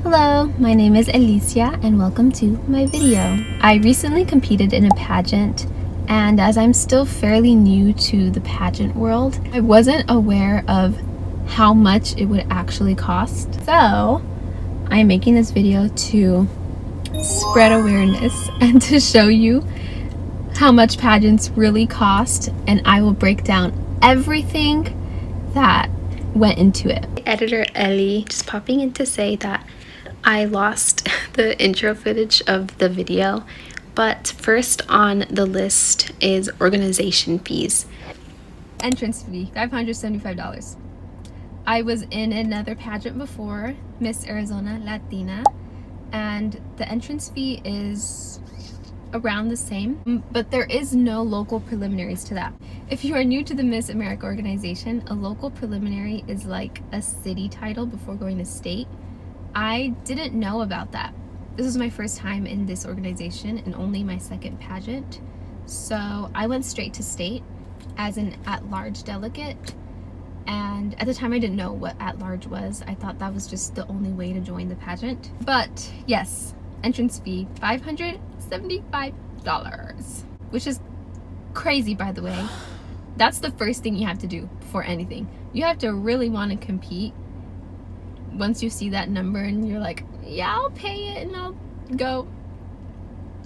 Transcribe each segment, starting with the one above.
Hello, my name is Alicia and welcome to my video. I recently competed in a pageant, and as I'm still fairly new to the pageant world, I wasn't aware of how much it would actually cost. So I'm making this video to spread awareness and to show you how much pageants really cost, and I will break down everything that went into it. Editor Ellie just popping in to say that I lost the intro footage of the video, but first on the list is organization fees. Entrance fee, $575. I was in another pageant before, Miss Arizona Latina, and the entrance fee is around the same, but there is no local preliminaries to that. If you are new to the Miss America organization, a local preliminary is like a city title before going to state. I didn't know about that. This was my first time in this organization and only my second pageant. So I went straight to state as an at-large delegate. And at the time I didn't know what at-large was. I thought that was just the only way to join the pageant. But yes, entrance fee, $575, which is crazy, by the way. That's the first thing you have to do before anything. You have to really want to compete. Once you see that number and you're like, yeah, I'll pay it and I'll go,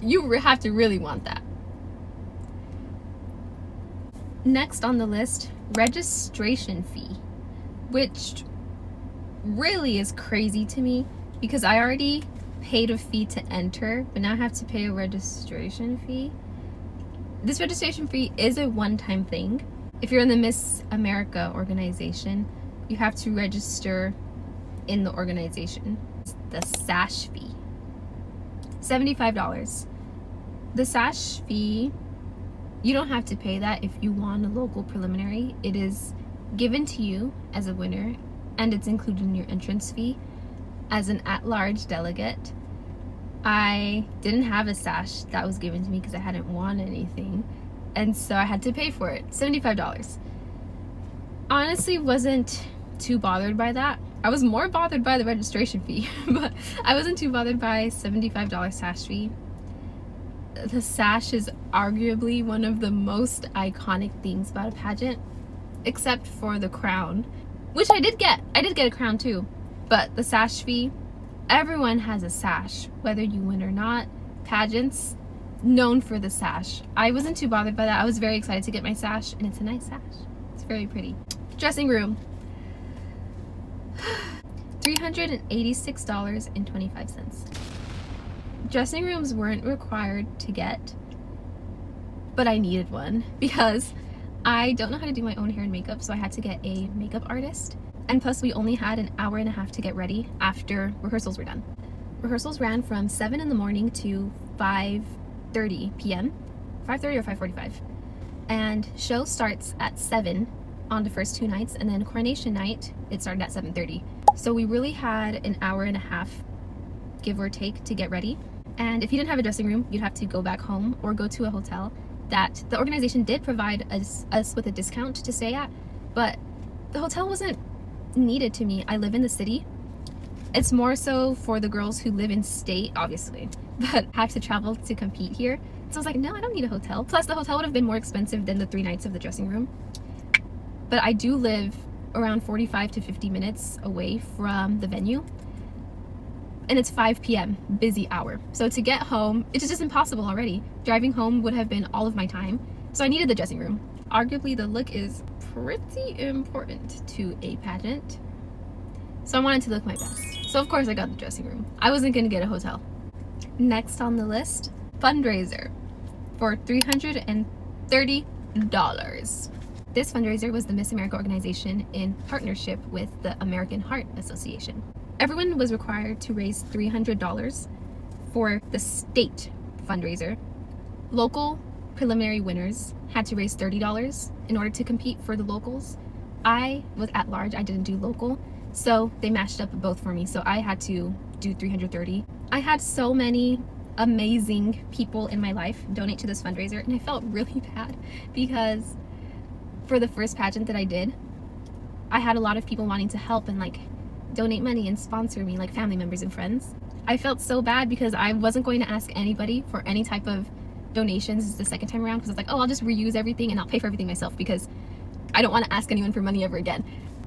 you have to really want that. Next on the list, registration fee, which really is crazy to me because I already paid a fee to enter, but now I have to pay a registration fee. This registration fee is a one-time thing. If you're in the Miss America organization, you have to register in the organization. The sash fee, $75. The sash fee, you don't have to pay that if you won a local preliminary. It is given to you as a winner, and it's included in your entrance fee. As an at-large delegate, I didn't have a sash that was given to me because I hadn't won anything, and so I had to pay for it. $75. Honestly, wasn't too bothered by that. I was more bothered by the registration fee, but I wasn't too bothered by $75 sash fee. The sash is arguably one of the most iconic things about a pageant, except for the crown, which I did get. I did get a crown too, but the sash fee, everyone has a sash, whether you win or not. Pageants, known for the sash. I wasn't too bothered by that. I was very excited to get my sash, and it's a nice sash. It's very pretty. Dressing room, $386.25. Dressing rooms weren't required to get, but I needed one because I don't know how to do my own hair and makeup, so I had to get a makeup artist. And plus we only had an hour and a half to get ready after rehearsals were done. Rehearsals ran from 7 in the morning to 5:30 p.m. 5:30 or 5:45. And show starts at 7 on the first two nights, and then coronation night, it started at 7:30. So we really had an hour and a half, give or take, to get ready. And if you didn't have a dressing room, you'd have to go back home or go to a hotel that the organization did provide us with a discount to stay at, but the hotel wasn't needed to me. I live in the city. It's more so for the girls who live in state, obviously, but have to travel to compete here. So I was like, no, I don't need a hotel. Plus the hotel would have been more expensive than the 3 nights of the dressing room. But I do live around 45 to 50 minutes away from the venue, and it's 5 p.m. busy hour. So to get home, it's just impossible already. Driving home would have been all of my time. So I needed the dressing room. Arguably the look is pretty important to a pageant, so I wanted to look my best. So of course I got the dressing room. I wasn't gonna get a hotel. Next on the list, fundraiser for $330. This fundraiser was the Miss America organization in partnership with the American Heart Association. Everyone was required to raise $300 for the state fundraiser. Local preliminary winners had to raise $30 in order to compete for the locals. I was at large, I didn't do local, so they mashed up both for me, so I had to do $330. I had so many amazing people in my life donate to this fundraiser, and I felt really bad because for the first pageant that I did, I had a lot of people wanting to help and like donate money and sponsor me, like family members and friends. I felt so bad because I wasn't going to ask anybody for any type of donations the second time around, because I was like, oh, I'll just reuse everything and I'll pay for everything myself, because I don't want to ask anyone for money ever again.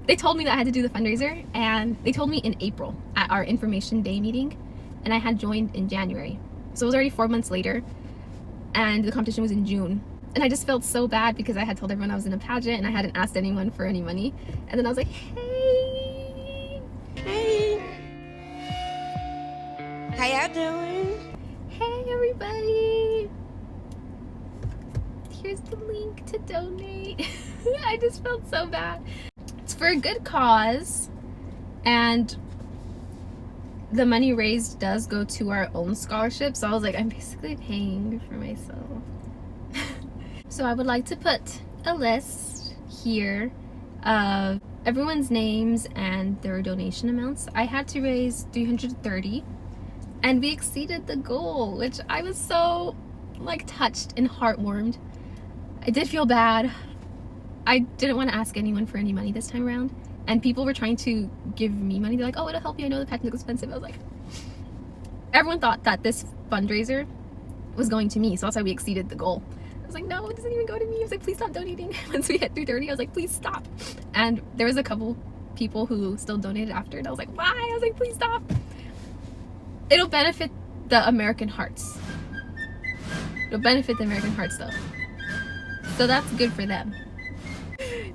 They told me that I had to do the fundraiser, and they told me in April at our information day meeting, and I had joined in January. So it was already 4 months later, and the competition was in June. And I just felt so bad because I had told everyone I was in a pageant and I hadn't asked anyone for any money. And then I was like, hey. How y'all doing? Hey everybody. Here's the link to donate. I just felt so bad. It's for a good cause, and the money raised does go to our own scholarship. So I was like, I'm basically paying for myself. So I would like to put a list here of everyone's names and their donation amounts. I had to raise $330, and we exceeded the goal, which I was so like touched and heartwarmed. I did feel bad. I didn't want to ask anyone for any money this time around, and people were trying to give me money. They're like, oh, it'll help you, I know the pageant looks expensive. I was like, everyone thought that this fundraiser was going to me, so that's why we exceeded the goal. I was like, no, it doesn't even go to me. I was like, please stop donating. Once we hit 330, I was like, please stop. And there was a couple people who still donated after, and I was like, why? I was like, please stop. It'll benefit the American hearts. It'll benefit the American hearts though. So that's good for them.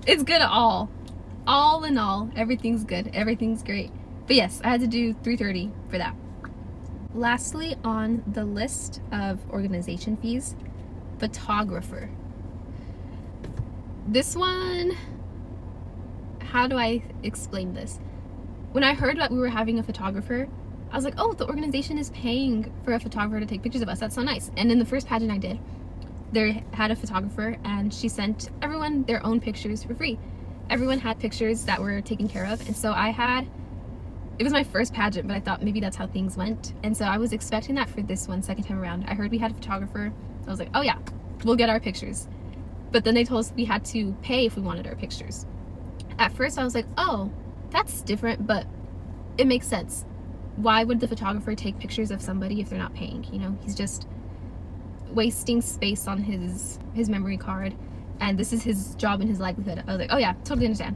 It's good all in all, everything's good, everything's great. But yes, I had to do 330 for that. Lastly on the list of organization fees, photographer. This one, how do I explain this? When I heard that we were having a photographer, I was like, oh, the organization is paying for a photographer to take pictures of us. That's so nice. And in the first pageant I did, they had a photographer, and she sent everyone their own pictures for free. Everyone had pictures that were taken care of, and so it was my first pageant, but I thought maybe that's how things went. And so I was expecting that for this one, second time around. I heard we had a photographer. I was like, oh yeah, we'll get our pictures. But then they told us we had to pay if we wanted our pictures. At first I was like, oh, that's different, but it makes sense. Why would the photographer take pictures of somebody if they're not paying? You know, he's just wasting space on his memory card, and this is his job and his livelihood. I was like, oh yeah, totally understand.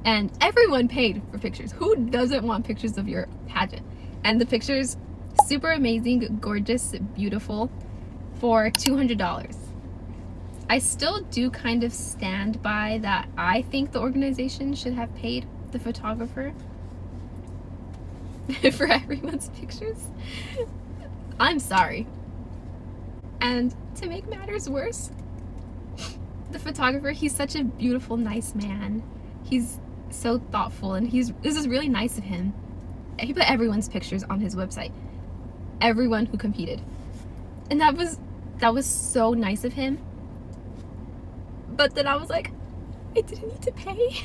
And everyone paid for pictures. Who doesn't want pictures of your pageant? And the pictures, super amazing, gorgeous, beautiful, for $200. I still do kind of stand by that. I think the organization should have paid the photographer for everyone's pictures. I'm sorry. And to make matters worse, the photographer, he's such a beautiful, nice man. He's so thoughtful, and this is really nice of him. He put everyone's pictures on his website. Everyone who competed. And that was so nice of him. But then I was like, I didn't need to pay.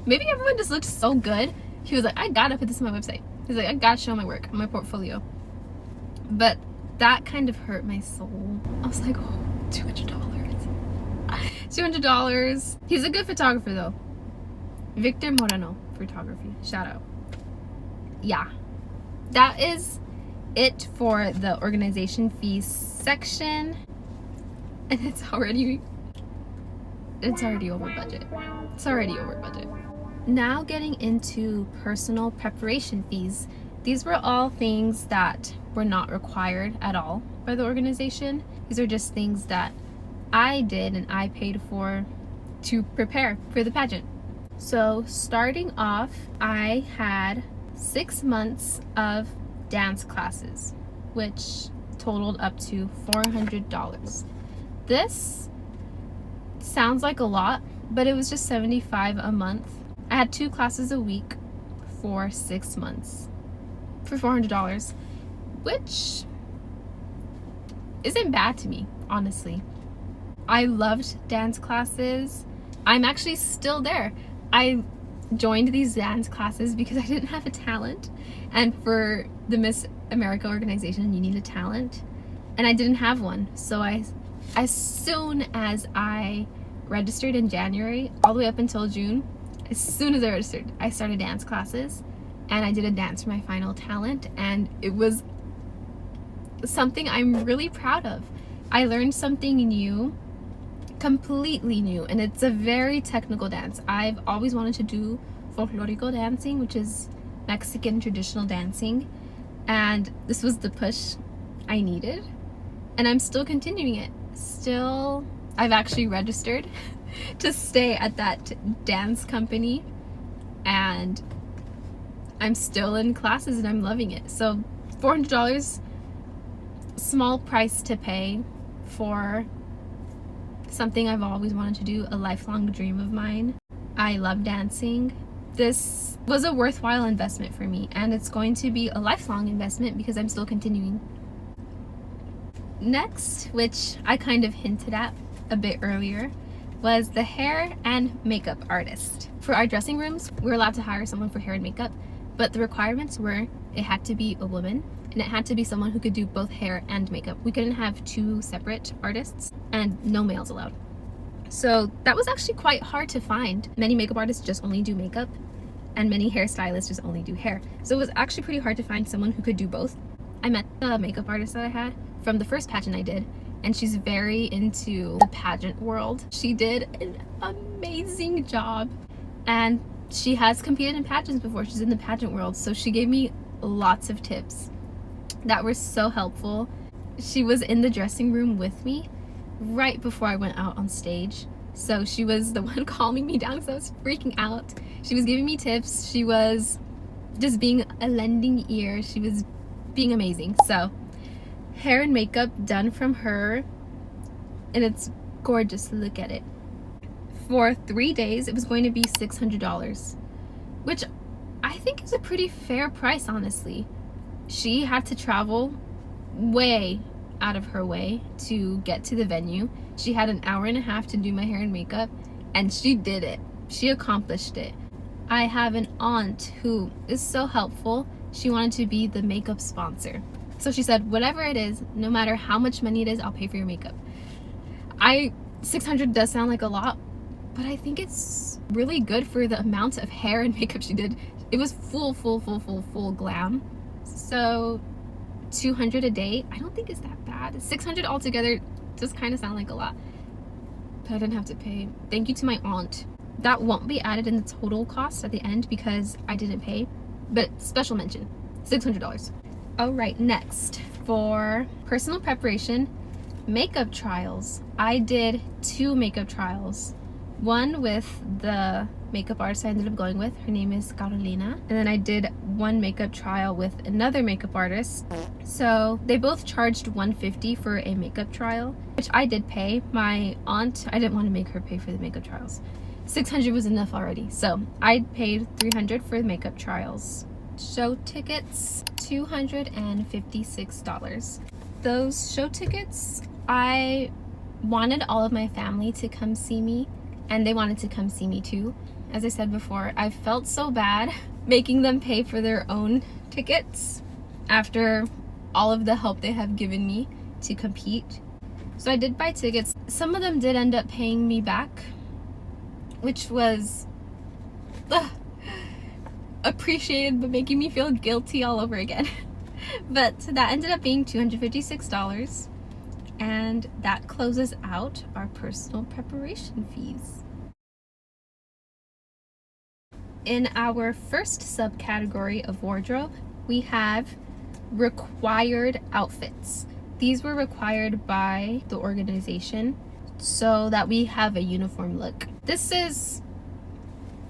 Maybe everyone just looked so good. He was like, I gotta put this on my website. He's like, I gotta show my work, my portfolio. But that kind of hurt my soul. I was like, oh, $200. $200. He's a good photographer though. Victor Moreno Photography. Shout out. Yeah. That is it for the organization fees section. And it's already over budget. It's already over budget. Now getting into personal preparation fees. These were all things that were not required at all by the organization. These are just things that I did and I paid for to prepare for the pageant. So starting off, I had 6 months of dance classes, which totaled up to $400. This sounds like a lot, but it was just $75 a month. I had 2 classes a week for 6 months for $400, which isn't bad to me, honestly. I loved dance classes. I'm actually still there. I joined these dance classes because I didn't have a talent, and for the Miss America organization you need a talent, and I didn't have one. So as soon as I registered in January all the way up until June, as soon as I registered, I started dance classes, and I did a dance for my final talent, and it was something I'm really proud of. I learned something new, completely new, and it's a very technical dance. I've always wanted to do folklorico dancing, which is Mexican traditional dancing, and this was the push I needed, and I'm still continuing it. I've actually registered to stay at that dance company, and I'm still in classes and I'm loving it. So $400, small price to pay for something I've always wanted to do, a lifelong dream of mine. I love dancing. This was a worthwhile investment for me, and it's going to be a lifelong investment because I'm still continuing. Next, which I kind of hinted at a bit earlier, was the hair and makeup artist. For our dressing rooms, we're allowed to hire someone for hair and makeup, but the requirements were it had to be a woman, and it had to be someone who could do both hair and makeup. We couldn't have two separate artists, and no males allowed. So that was actually quite hard to find. Many makeup artists just only do makeup, and many hairstylists just only do hair. So it was actually pretty hard to find someone who could do both. I met the makeup artist that I had from the first pageant I did, and she's very into the pageant world. She did an amazing job, and she has competed in pageants before. She's in the pageant world, so she gave me lots of tips that were so helpful. She was in the dressing room with me right before I went out on stage, so she was the one calming me down because I was freaking out. She was giving me tips. She was just being a lending ear. She was being amazing. So hair and makeup done from her, and it's gorgeous to look at it. For 3 days, it was going to be $600, which I think is a pretty fair price, honestly. She had to travel way out of her way to get to the venue. She had an hour and a half to do my hair and makeup, and she did it. She accomplished it. I have an aunt who is so helpful. She wanted to be the makeup sponsor. So she said, whatever it is, no matter how much money it is, I'll pay for your makeup. $600 does sound like a lot, but I think it's really good for the amount of hair and makeup she did. It was full glam. So $200 a day, I don't think it's that bad. $600 altogether does kind of sound like a lot, but I didn't have to pay. Thank you to my aunt. That won't be added in the total cost at the end because I didn't pay, but special mention, $600. All right, next, for personal preparation, makeup trials. I did 2 makeup trials. One with the makeup artist I ended up going with. Her name is Carolina. And then I did 1 makeup trial with another makeup artist. So they both charged $150 for a makeup trial, which I did pay. My aunt, I didn't want to make her pay for the makeup trials. $600 was enough already. So I paid $300 for the makeup trials. Show tickets, $256. Those show tickets, I wanted all of my family to come see me, and they wanted to come see me too. As I said before, I felt so bad making them pay for their own tickets after all of the help they have given me to compete. So I did buy tickets. Some of them did end up paying me back, which was appreciated, but making me feel guilty all over again. But that ended up being $256, and that closes out our personal preparation fees. In our first subcategory of wardrobe, we have required outfits. These were required by the organization so that we have a uniform look. This is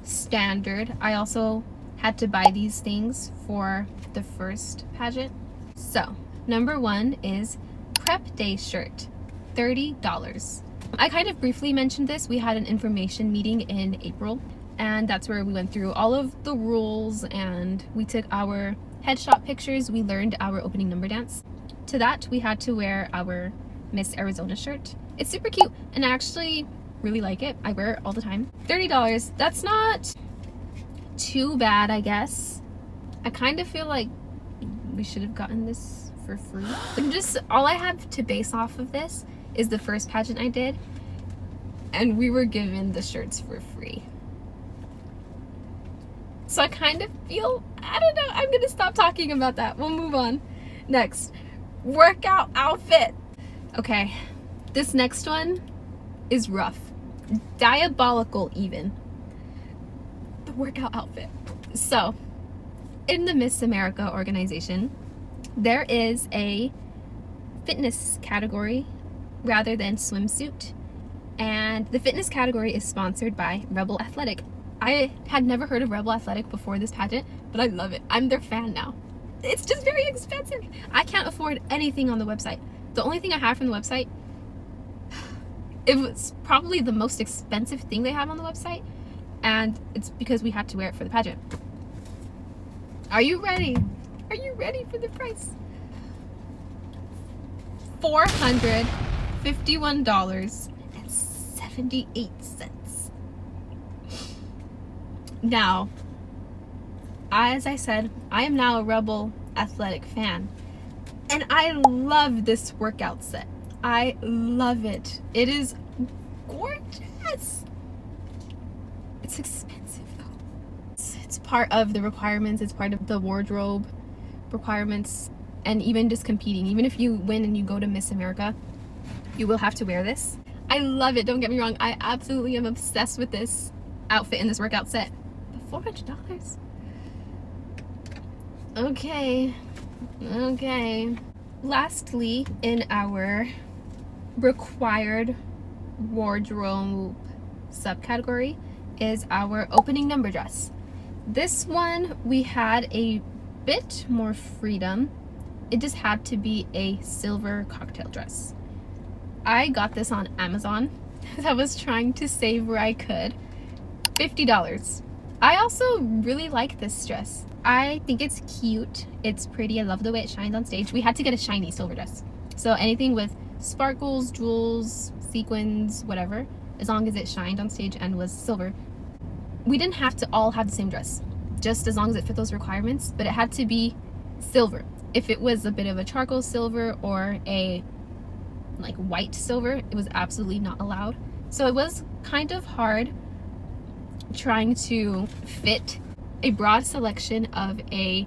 standard. I also had to buy these things for the first pageant. So, number 1 is prep day shirt, $30. I kind of briefly mentioned this. We had an information meeting in April, and that's where we went through all of the rules, and we took our headshot pictures. We learned our opening number dance. To that, we had to wear our Miss Arizona shirt. It's super cute, and I actually really like it. I wear it all the time. $30, that's not too bad, I guess. I kind of feel like we should have gotten this for free. All I have to base off of this is the first pageant I did, and we were given the shirts for free. So I kind of feel, I don't know, I'm gonna stop talking about that. We'll move on. Next, workout outfit. Okay, this next one is rough. Diabolical even. The workout outfit. So, in the Miss America organization, there is a fitness category rather than swimsuit. And the fitness category is sponsored by Rebel Athletic. I had never heard of Rebel Athletic before this pageant, but I love it. I'm their fan now. It's just very expensive. I can't afford anything on the website. The only thing I have from the website, it was probably the most expensive thing they have on the website, and it's because we had to wear it for the pageant. Are you ready? Are you ready for the price? $451.78. Now, as I said, I am now a Rebel Athletic fan, and I love this workout set. I love it. It is gorgeous. It's expensive though. It's part of the requirements. It's part of the wardrobe requirements, and even just competing. Even if you win and you go to Miss America, you will have to wear this. I love it. Don't get me wrong. I absolutely am obsessed with this outfit and this workout set. But $400? Okay. Lastly, in our required wardrobe subcategory is our opening number dress. This one we had a bit more freedom. It just had to be a silver cocktail dress. I got this on Amazon. I was trying to save where I could. $50. I also really like this dress. I think it's cute. It's pretty. I love the way it shines on stage. We had to get a shiny silver dress. So anything with sparkles, jewels, sequins, whatever, as long as it shined on stage and was silver. We didn't have to all have the same dress, just as long as it fit those requirements, but it had to be silver. If it was a bit of a charcoal silver or a like white silver, it was absolutely not allowed. So it was kind of hard trying to fit a broad selection of a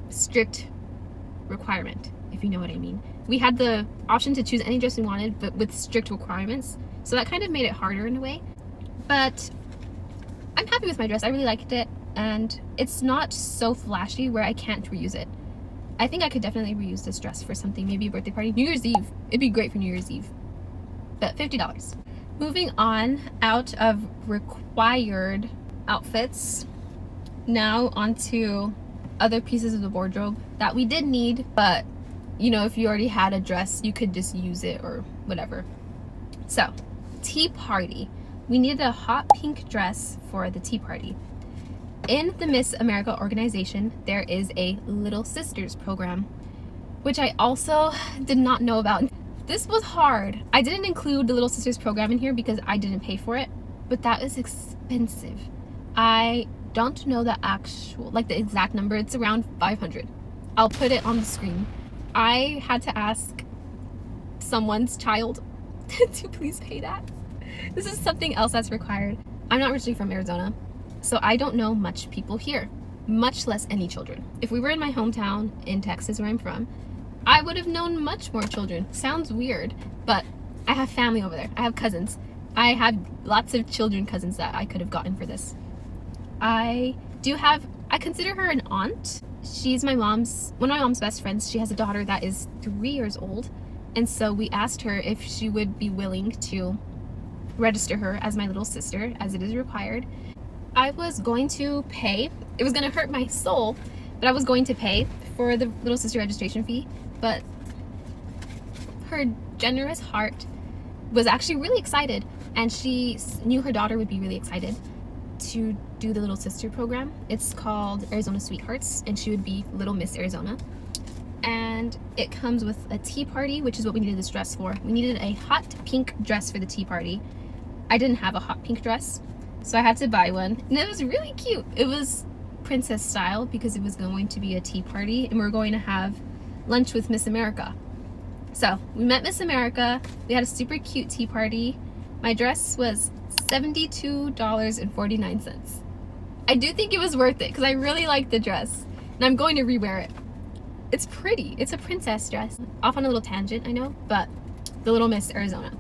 strict requirement, if you know what I mean. We had the option to choose any dress we wanted, but with strict requirements. So that kind of made it harder in a way. But I'm happy with my dress. I really liked it, and it's not so flashy where I can't reuse it. I think I could definitely reuse this dress for something, maybe a birthday party, New Year's Eve. It'd be great for New Year's Eve. But $50. Moving on out of required outfits, now onto other pieces of the wardrobe that we did need, but you know, if you already had a dress, you could just use it or whatever. So, tea party. We needed a hot pink dress for the tea party. In the Miss America organization, there is a Little Sisters program, which I also did not know about. This was hard. I didn't include the Little Sisters program in here because I didn't pay for it, but that is expensive. I don't know the actual, like the exact number. It's around 500. I'll put it on the screen. I had to ask someone's child to please pay that. This is something else that's required. I'm not originally from Arizona, so I don't know much people here, much less any children. If we were in my hometown in Texas, where I'm from, I would have known much more children. Sounds weird, but I have family over there. I have cousins. I have lots of children cousins that I could have gotten for this. I consider her an aunt. She's one of my mom's best friends. She has a daughter that is 3 years old, and so we asked her if she would be willing to register her as my little sister, as it is required. I was going to pay. It was going to hurt my soul, but I was going to pay for the little sister registration fee, but her generous heart was actually really excited, and she knew her daughter would be really excited to do the Little Sister program. It's called Arizona Sweethearts, and she would be Little Miss Arizona. And it comes with a tea party, which is what we needed this dress for. We needed a hot pink dress for the tea party. I didn't have a hot pink dress, so I had to buy one, and it was really cute. It was princess style because it was going to be a tea party, and we were going to have lunch with Miss America. So we met Miss America. We had a super cute tea party. My dress was $72.49. I do think it was worth it because I really like the dress and I'm going to rewear it. It's pretty. It's a princess dress. Off on a little tangent, I know, but the Little Miss Arizona.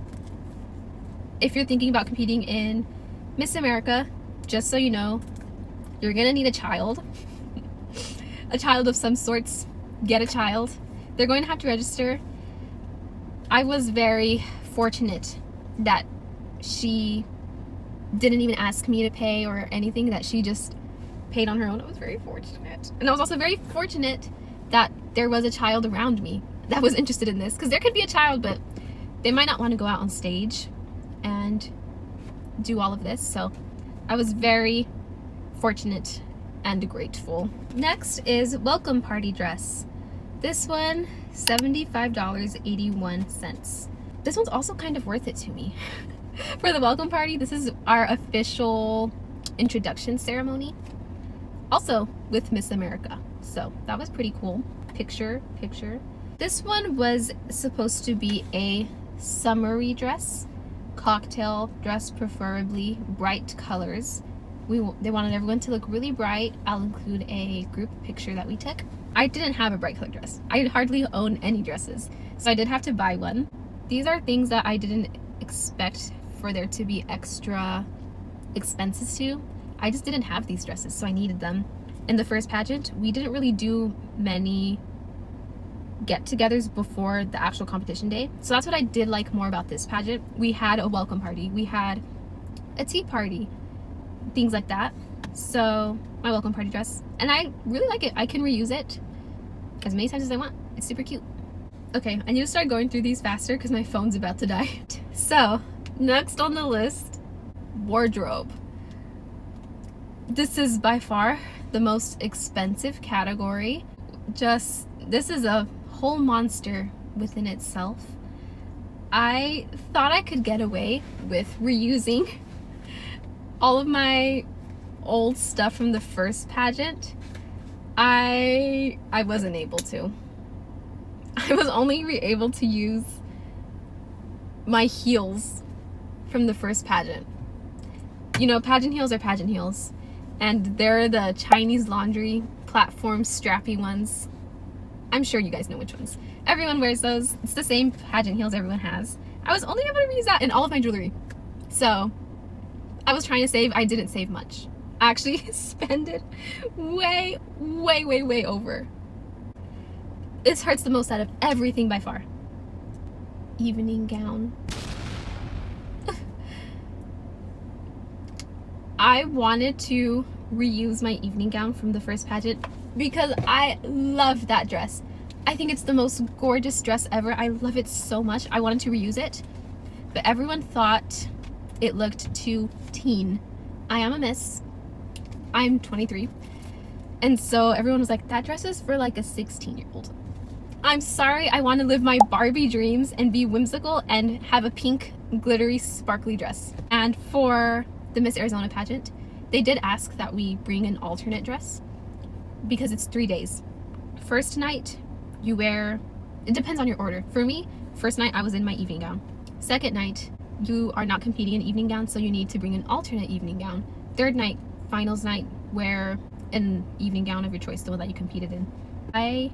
If you're thinking about competing in Miss America, just so you know, you're gonna need a child. A child of some sorts. Get a child. They're going to have to register. I was very fortunate that she didn't even ask me to pay or anything, that she just paid on her own. I was very fortunate. And I was also very fortunate that there was a child around me that was interested in this, because there could be a child, but they might not want to go out on stage and do all of this. So I was very fortunate and grateful. Next is welcome party dress. This one, $75.81. This one's also kind of worth it to me. For the welcome party, this is our official introduction ceremony. Also with Miss America. So that was pretty cool. Picture. This one was supposed to be a summery dress. Cocktail dress, preferably bright colors. They wanted everyone to look really bright. I'll include a group picture that we took. I didn't have a bright color dress. I hardly own any dresses, so I did have to buy one. These are things that I didn't expect for there to be extra expenses to. I just didn't have these dresses, so I needed them. In the first pageant, we didn't really do many get-togethers before the actual competition day, so that's what I did like more about this pageant. We had a welcome party, we had a tea party, things like that. So my welcome party dress, and I really like it. I can reuse it as many times as I want. It's super cute. Okay, I need to start going through these faster because my phone's about to die. So next on the list, wardrobe. This is by far the most expensive category. This is a whole monster within itself. I thought I could get away with reusing all of my old stuff from the first pageant. I wasn't able to. I was only able to use my heels from the first pageant. You know, pageant heels are pageant heels, and they're the Chinese laundry platform strappy ones. I'm sure you guys know which ones. Everyone wears those. It's the same pageant heels everyone has. I was only able to reuse that in all of my jewelry. So I was trying to save. I didn't save much. I actually spent it way over. This hurts the most out of everything by far. Evening gown. I wanted to reuse my evening gown from the first pageant because I love that dress. I think it's the most gorgeous dress ever. I love it so much. I wanted to reuse it, but everyone thought it looked too teen. I am a miss. I'm 23. And so everyone was like, that dress is for like a 16-year-old. I'm sorry, I want to live my Barbie dreams and be whimsical and have a pink, glittery, sparkly dress. And for the Miss Arizona pageant, they did ask that we bring an alternate dress because it's 3 days. First night, you wear, it depends on your order. For me, first night I was in my evening gown. Second night, you are not competing in evening gown, so you need to bring an alternate evening gown. Third night, finals night, wear an evening gown of your choice, the one that you competed in. I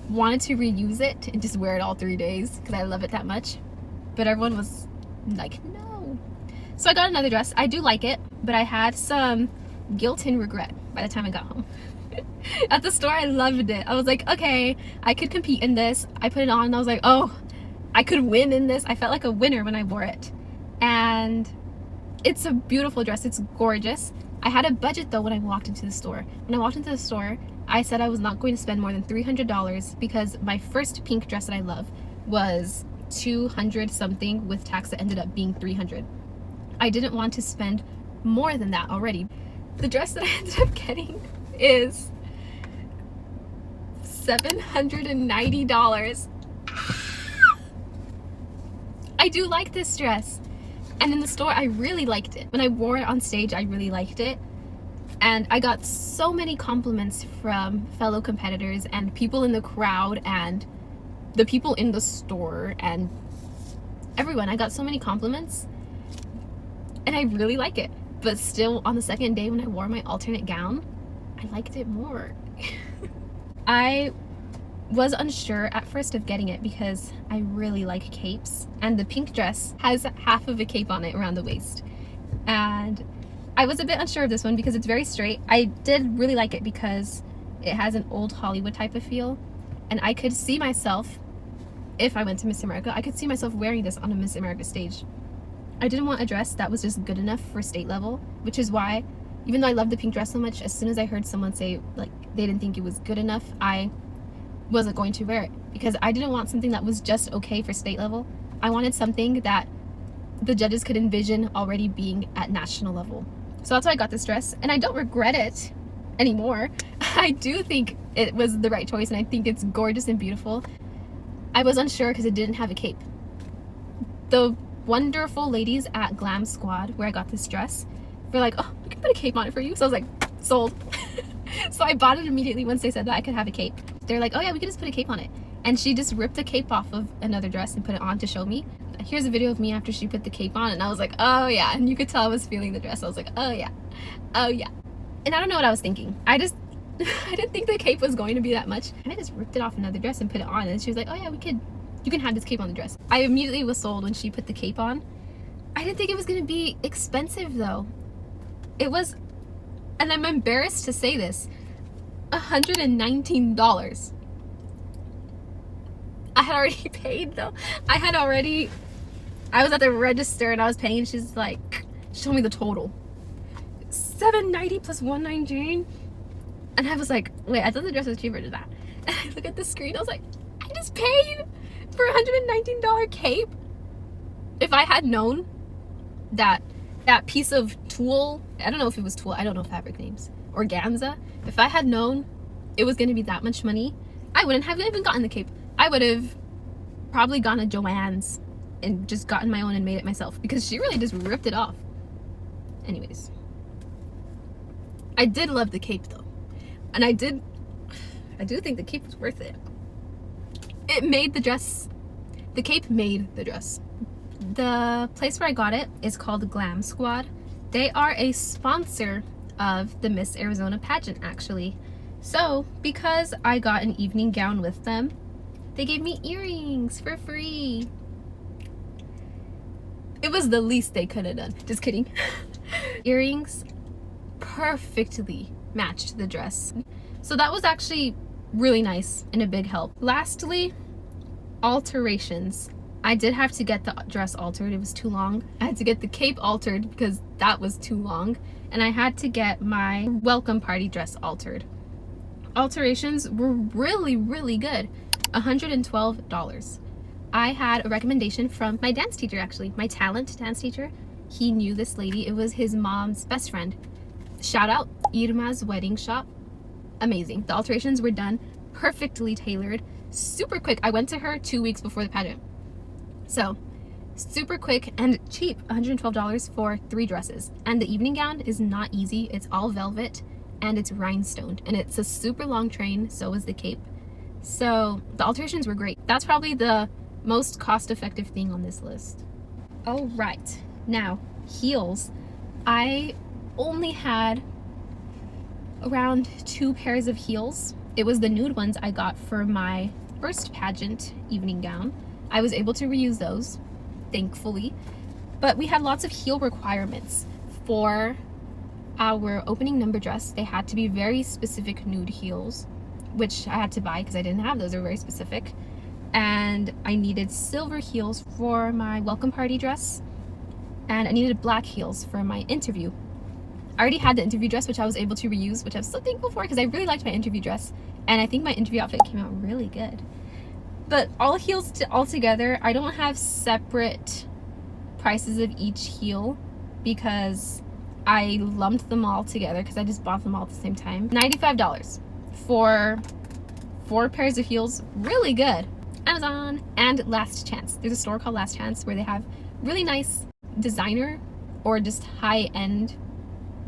wanted to reuse it and just wear it all 3 days because I love it that much, but everyone was like, no. So I got another dress. I do like it, but I had some guilt and regret by the time I got home. At the store, I loved it. I was like, okay, I could compete in this. I put it on and I was like, oh, I could win in this. I felt like a winner when I wore it. And it's a beautiful dress. It's gorgeous. I had a budget though when I walked into the store. When I walked into the store, I said I was not going to spend more than $300 because my first pink dress that I love was $200 something with tax that ended up being $300. I didn't want to spend more than that already. The dress that I ended up getting is $790. I do like this dress, and in the store I really liked it. When I wore it on stage, I really liked it, and I got so many compliments from fellow competitors and people in the crowd and the people in the store and everyone. I got so many compliments and I really like it, But still, on the second day when I wore my alternate gown, I liked it more. I was unsure at first of getting it because I really like capes, and the pink dress has half of a cape on it around the waist, and I was a bit unsure of this one because it's very straight. I did really like it because it has an old Hollywood type of feel, and I could see myself, if I went to Miss America, I could see myself wearing this on a Miss America stage. I didn't want a dress that was just good enough for state level, which is why, even though I love the pink dress so much, as soon as I heard someone say like they didn't think it was good enough, I wasn't going to wear it, because I didn't want something that was just okay for state level. I wanted something that the judges could envision already being at national level. So that's why I got this dress, and I don't regret it anymore. I do think it was the right choice, and I think it's gorgeous and beautiful. I was unsure because it didn't have a cape. The wonderful ladies at Glam Squad, where I got this dress, were like, oh, we can put a cape on it for you. So I was like, sold. So I bought it immediately once they said that I could have a cape. They're like, oh yeah, we can just put a cape on it. And she just ripped the cape off of another dress and put it on to show me. Here's a video of me after she put the cape on, and I was like, oh yeah. And you could tell I was feeling the dress. I was like, oh yeah, oh yeah. And I don't know what I was thinking. I didn't think the cape was going to be that much. And I just ripped it off another dress and put it on. And she was like, oh yeah, you can have this cape on the dress. I immediately was sold when she put the cape on. I didn't think it was going to be expensive though. It was, and I'm embarrassed to say this, $119. I had already paid though. I was at the register and I was paying, and she told me the total. $790 plus $119. And I was like, wait, I thought the dress was cheaper than that. And I look at the screen, I was like, I just paid for a $119 cape. If I had known that piece of tulle, I don't know if it was tulle, I don't know fabric names, organza, if I had known it was going to be that much money, I wouldn't have even gotten the cape. I would have probably gone to Joann's and just gotten my own and made it myself, because she really just ripped it off. Anyways, I did love the cape though, and I do think the cape was worth it. The cape made the dress. The place where I got it is called Glam Squad. They are a sponsor of the Miss Arizona pageant, actually. So because I got an evening gown with them, they gave me earrings for free. It was the least they could have done. Just kidding. Earrings perfectly matched the dress. So that was actually really nice and a big help. Lastly, alterations. I did have to get the dress altered. It was too long. I had to get the cape altered because that was too long. And I had to get my welcome party dress altered. Alterations were really, really good. $112. I had a recommendation from my dance teacher, actually. My talent dance teacher. He knew this lady. It was his mom's best friend. Shout out Irma's Wedding Shop. Amazing. The alterations were done perfectly tailored, super quick. I went to her 2 weeks before the pageant. So super quick and cheap. $112 for 3 dresses. And the evening gown is not easy. It's all velvet and it's rhinestoned, and it's a super long train. So is the cape. So the alterations were great. That's probably the most cost-effective thing on this list. All right, now heels. I only had around 2 pairs of heels. It was the nude ones I got for my first pageant evening gown. I was able to reuse those, thankfully. But we had lots of heel requirements. For our opening number dress, they had to be very specific nude heels, which I had to buy because I didn't have those. They were very specific. And I needed silver heels for my welcome party dress, and I needed black heels for my interview. I already had the interview dress, which I was able to reuse, which I'm so thankful for because I really liked my interview dress, and I think my interview outfit came out really good. But all heels all together, I don't have separate prices of each heel because I lumped them all together because I just bought them all at the same time. $95 for 4 pairs of heels, really good. Amazon. And Last Chance. There's a store called Last Chance where they have really nice designer or just high-end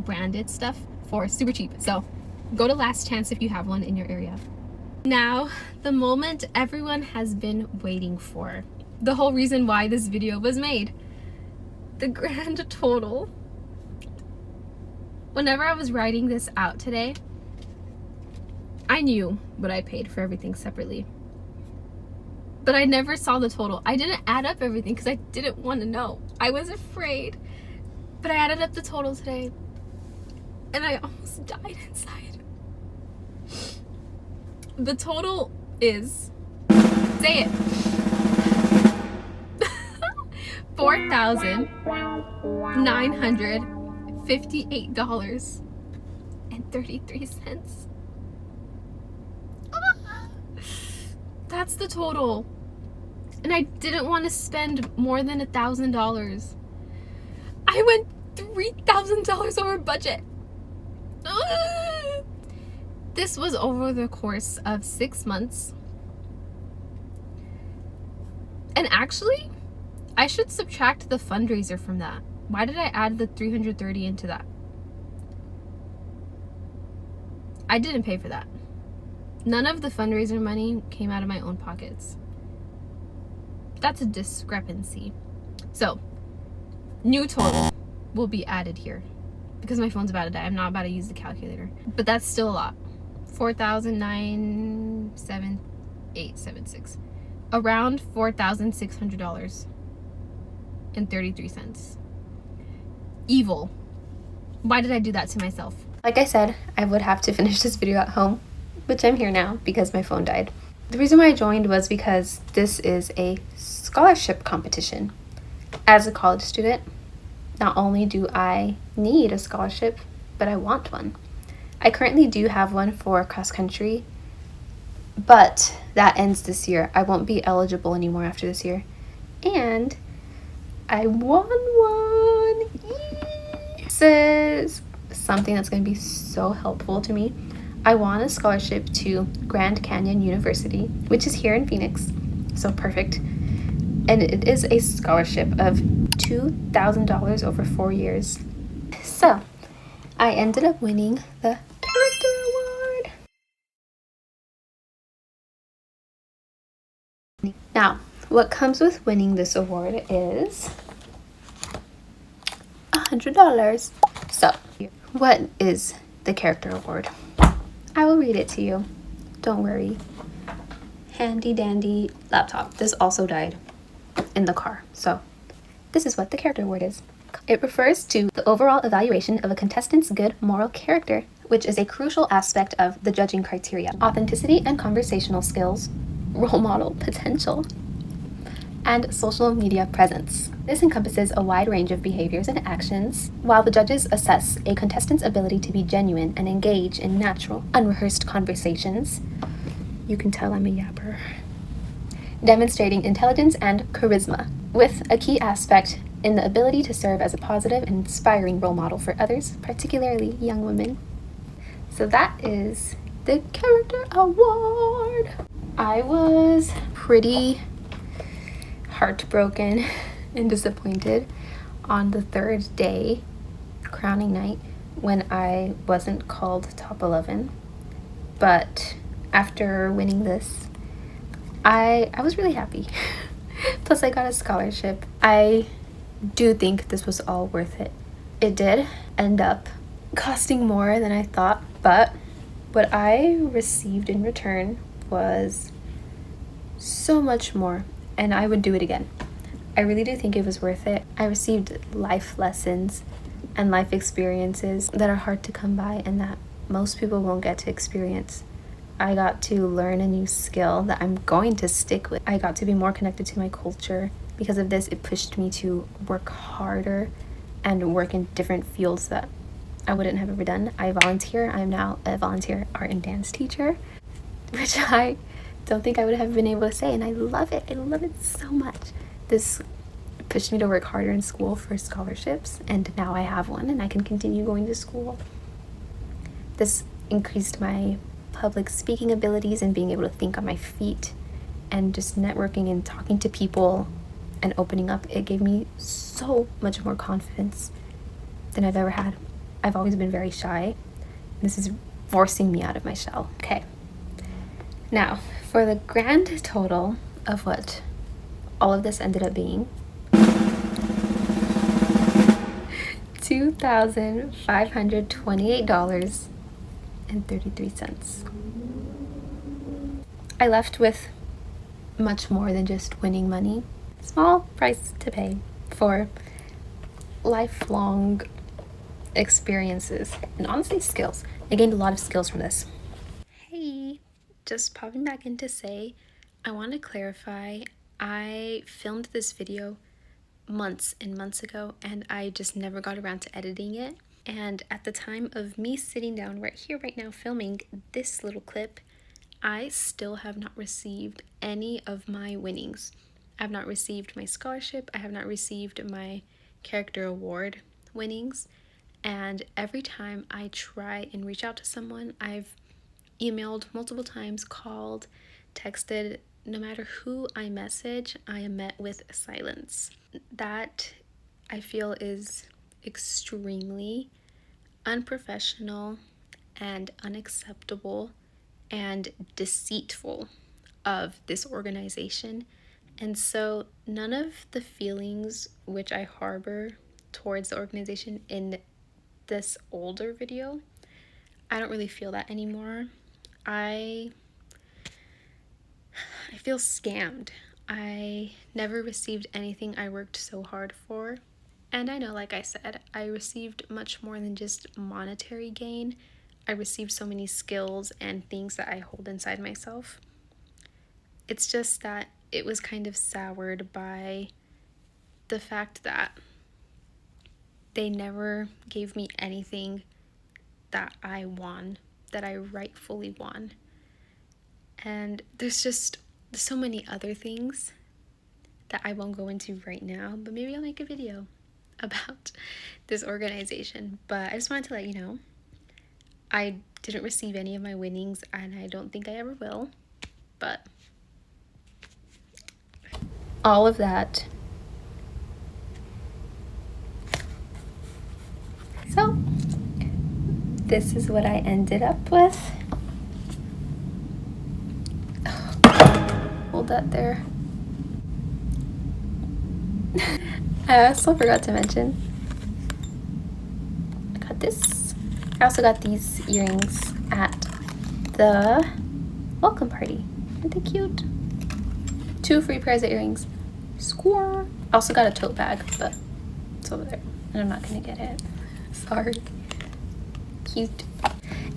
branded stuff for super cheap. So go to Last Chance if you have one in your area. Now, the moment everyone has been waiting for. The whole reason why this video was made. The grand total Whenever I was writing this out today, I knew what I paid for everything separately. But I never saw the total. I didn't add up everything because I didn't want to know. I was afraid. But I added up the total today. And I almost died inside. The total is, say it, $4,958.33. That's the total. And I didn't want to spend more than $1,000. I went $3,000 over budget. This was over the course of 6 months. And actually, I should subtract the fundraiser from that. Why did I add the $330 into that? I didn't pay for that. None of the fundraiser money came out of my own pockets. That's a discrepancy. So, new total will be added here because my phone's about to die. I'm not about to use the calculator. But that's still a lot. $4,978.76. Around $4,600.33. Evil. Why did I do that to myself? Like I said, I would have to finish this video at home, which I'm here now because my phone died. The reason why I joined was because this is a scholarship competition. As a college student, not only do I need a scholarship, but I want one. I currently do have one for cross country, but that ends this year. I won't be eligible anymore after this year. And I won one. Yee! This is something that's going to be so helpful to me. I won a scholarship to Grand Canyon University, which is here in Phoenix. So perfect. And it is a scholarship of $2,000 over 4 years. So I ended up winning the character award. Now, what comes with winning this award is $100. So, what is the character award? I will read it to you. Don't worry. Handy dandy laptop. This also died in the car. So, this is what the character award is. It refers to the overall evaluation of a contestant's good moral character, which is a crucial aspect of the judging criteria. Authenticity and conversational skills, role model potential, and social media presence. This encompasses a wide range of behaviors and actions, while the judges assess a contestant's ability to be genuine and engage in natural, unrehearsed conversations. You can tell I'm a yapper. Demonstrating intelligence and charisma, with a key aspect in the ability to serve as a positive and inspiring role model for others, particularly young women. So that is the character award. I was pretty heartbroken and disappointed on the third day, crowning night, when I wasn't called top 11. But after winning this, I was really happy. Plus I got a scholarship. I do think this was all worth it. It did end up costing more than I thought, but what I received in return was so much more, and I would do it again. I really do think it was worth it. I received life lessons and life experiences that are hard to come by and that most people won't get to experience. I got to learn a new skill that I'm going to stick with. I got to be more connected to my culture. Because of this, it pushed me to work harder and work in different fields that I wouldn't have ever done. I volunteer. I'm now a volunteer art and dance teacher, which I don't think I would have been able to say, and I love it. I love it so much. This pushed me to work harder in school for scholarships, and now I have one and I can continue going to school. This increased my public speaking abilities and being able to think on my feet and just networking and talking to people and opening up. It gave me so much more confidence than I've ever had. I've always been very shy. This is forcing me out of my shell. Okay. Now, for the grand total of what all of this ended up being, $2,000. $2,528.33. I left with much more than just winning money. Small price to pay for lifelong experiences and honestly skills. I gained a lot of skills from this. Hey, just popping back in to say, I want to clarify, I filmed this video months and months ago and I just never got around to editing it. And at the time of me sitting down right here, right now, filming this little clip, I still have not received any of my winnings. I have not received my scholarship. I have not received my character award winnings. And every time I try and reach out to someone, I've emailed multiple times, called, texted, no matter who I message, I am met with silence. That I feel is extremely unprofessional and unacceptable and deceitful of this organization. And so none of the feelings which I harbor towards the organization in this older video, I don't really feel that anymore. I feel scammed. I never received anything I worked so hard for. And I know, like I said, I received much more than just monetary gain. I received so many skills and things that I hold inside myself. It's just that it was kind of soured by the fact that they never gave me anything that I won, that I rightfully won. And there's just so many other things that I won't go into right now, but maybe I'll make a video about this organization. But I just wanted to let you know, I didn't receive any of my winnings and I don't think I ever will, but all of that. So this is what I ended up with. Hold that there. I also forgot to mention, I got this. I also got these earrings at the welcome party. Aren't they cute? 2 free pairs of earrings. Score. I also got a tote bag, but it's over there and I'm not gonna get it. Sorry. Cute.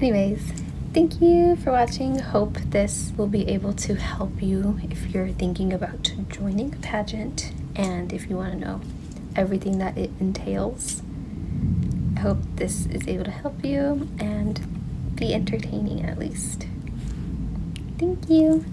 Anyways, thank you for watching. Hope this will be able to help you if you're thinking about joining a pageant and if you want to know everything that it entails. I hope this is able to help you and be entertaining at least. Thank you.